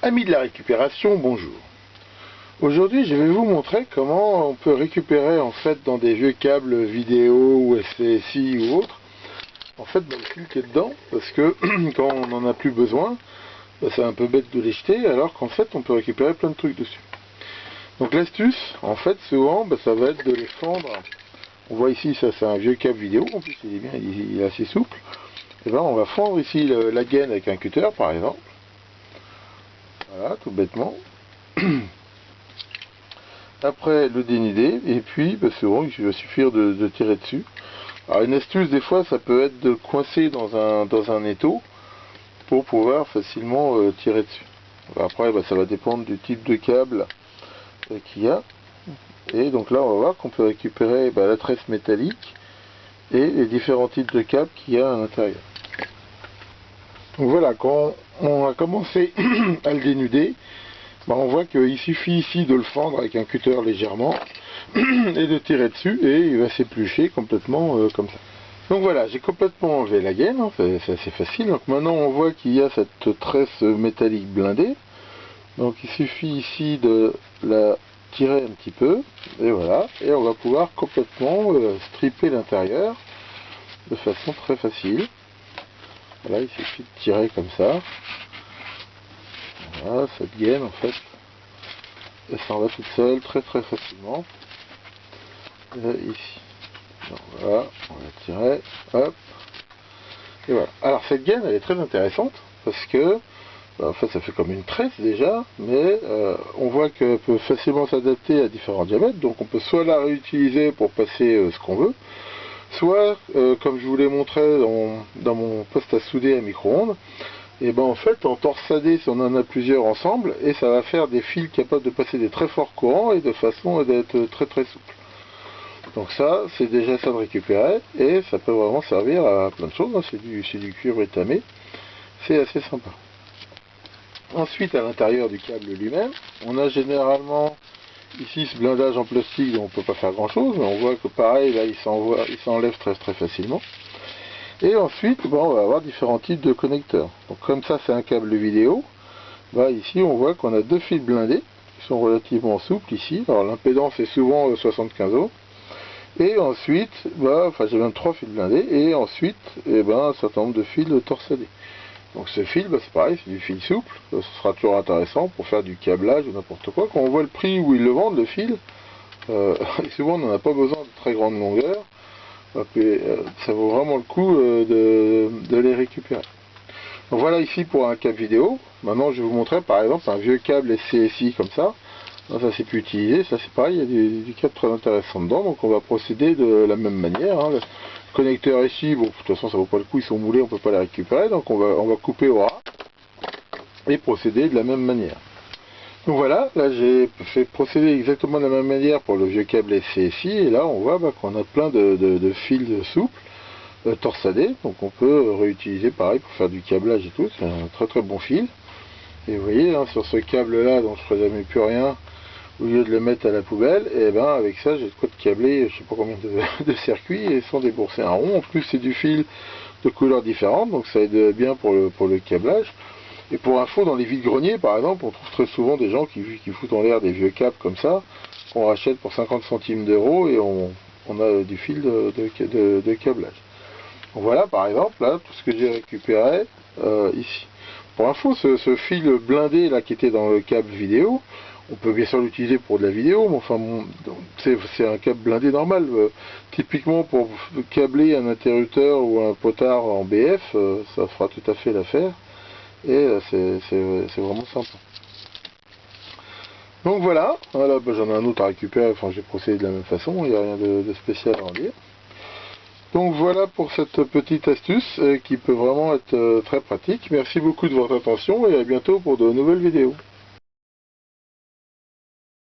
Amis de la récupération, bonjour. Aujourd'hui, je vais vous montrer comment on peut récupérer en fait dans des vieux câbles vidéo ou SPSI ou autre, en fait dans le fil qui est dedans, parce que quand on n'en a plus besoin, c'est un peu bête de les jeter, alors qu'en fait on peut récupérer plein de trucs dessus. Donc l'astuce, en fait, souvent, ça va être de les fendre. On voit ici, ça c'est un vieux câble vidéo, en plus il est bien, il est assez souple. Et ben on va fendre ici la gaine avec un cutter par exemple. Voilà, tout bêtement. Après le dénuder, et puis souvent il va suffire de tirer dessus. Alors une astuce des fois ça peut être de le coincer dans un étau pour pouvoir facilement tirer dessus. Après ça va dépendre du type de câble qu'il y a. Et donc là on va voir qu'on peut récupérer la tresse métallique et les différents types de câbles qu'il y a à l'intérieur. Donc voilà, quand on a commencé à le dénuder, on voit qu'il suffit ici de le fendre avec un cutter légèrement et de tirer dessus et il va s'éplucher complètement comme ça. Donc voilà, j'ai complètement enlevé la gaine, hein, c'est assez facile. Donc maintenant on voit qu'il y a cette tresse métallique blindée. Donc il suffit ici de la tirer un petit peu et voilà, et on va pouvoir complètement stripper l'intérieur de façon très facile. Voilà, il suffit de tirer comme ça. Voilà, cette gaine en fait, elle s'en va toute seule très facilement. Ici. Donc, voilà, on va tirer, hop, et voilà. Alors cette gaine elle est très intéressante parce que en fait ça fait comme une tresse déjà, mais on voit qu'elle peut facilement s'adapter à différents diamètres, donc on peut soit la réutiliser pour passer ce qu'on veut, soit comme je vous l'ai montré dans mon poste à souder à micro-ondes, et en fait en torsadé si on en a plusieurs ensemble, et ça va faire des fils capables de passer des très forts courants et de façon d'être très souple. Donc ça c'est déjà ça de récupérer, et ça peut vraiment servir à plein de choses, hein. C'est du cuivre étamé, c'est assez sympa. Ensuite à l'intérieur du câble lui-même, on a généralement ici ce blindage en plastique dont on ne peut pas faire grand chose, mais on voit que pareil là il s'enlève très facilement. Et ensuite on va avoir différents types de connecteurs. Donc comme ça c'est un câble vidéo, ici on voit qu'on a deux fils blindés qui sont relativement souples ici. Alors l'impédance est souvent 75 ohms. Et ensuite, j'ai même trois fils blindés, et ensuite un certain nombre de fils torsadés. Donc ce fil, c'est pareil, c'est du fil souple, ce sera toujours intéressant pour faire du câblage ou n'importe quoi. Quand on voit le prix où ils le vendent, le fil, et souvent on n'en a pas besoin de très grande longueur, ça vaut vraiment le coup de les récupérer. Donc voilà ici pour un câble vidéo. Maintenant je vais vous montrer par exemple un vieux câble SCSI comme ça. Ça c'est plus utilisé, ça c'est pareil, il y a du câble très intéressant dedans, donc on va procéder de la même manière. Hein. Le connecteur ici, de toute façon ça vaut pas le coup, ils sont moulés, on peut pas les récupérer, donc on va couper au ras et procéder de la même manière. Donc voilà, là j'ai fait procéder exactement de la même manière pour le vieux câble SCSI, et là on voit qu'on a plein de fils souples, torsadés, donc on peut réutiliser pareil pour faire du câblage et tout, c'est un très bon fil. Et vous voyez, hein, sur ce câble là dont je ne ferai jamais plus rien, au lieu de le mettre à la poubelle, et avec ça j'ai de quoi de câbler je sais pas combien de circuits et sans débourser un rond. En plus c'est du fil de couleurs différentes, donc ça aide bien pour le câblage. Et pour info, dans les vides-greniers par exemple, on trouve très souvent des gens qui foutent en l'air des vieux câbles comme ça, qu'on rachète pour 50 centimes d'euros, et on a du fil de câblage. Donc voilà par exemple là tout ce que j'ai récupéré ici. Pour info, ce fil blindé là qui était dans le câble vidéo, on peut bien sûr l'utiliser pour de la vidéo, mais enfin c'est un câble blindé normal. Typiquement pour câbler un interrupteur ou un potard en BF, ça fera tout à fait l'affaire. Et c'est vraiment sympa. Donc voilà, j'en ai un autre à récupérer, enfin j'ai procédé de la même façon, il n'y a rien de spécial à en dire. Donc voilà pour cette petite astuce qui peut vraiment être très pratique. Merci beaucoup de votre attention et à bientôt pour de nouvelles vidéos.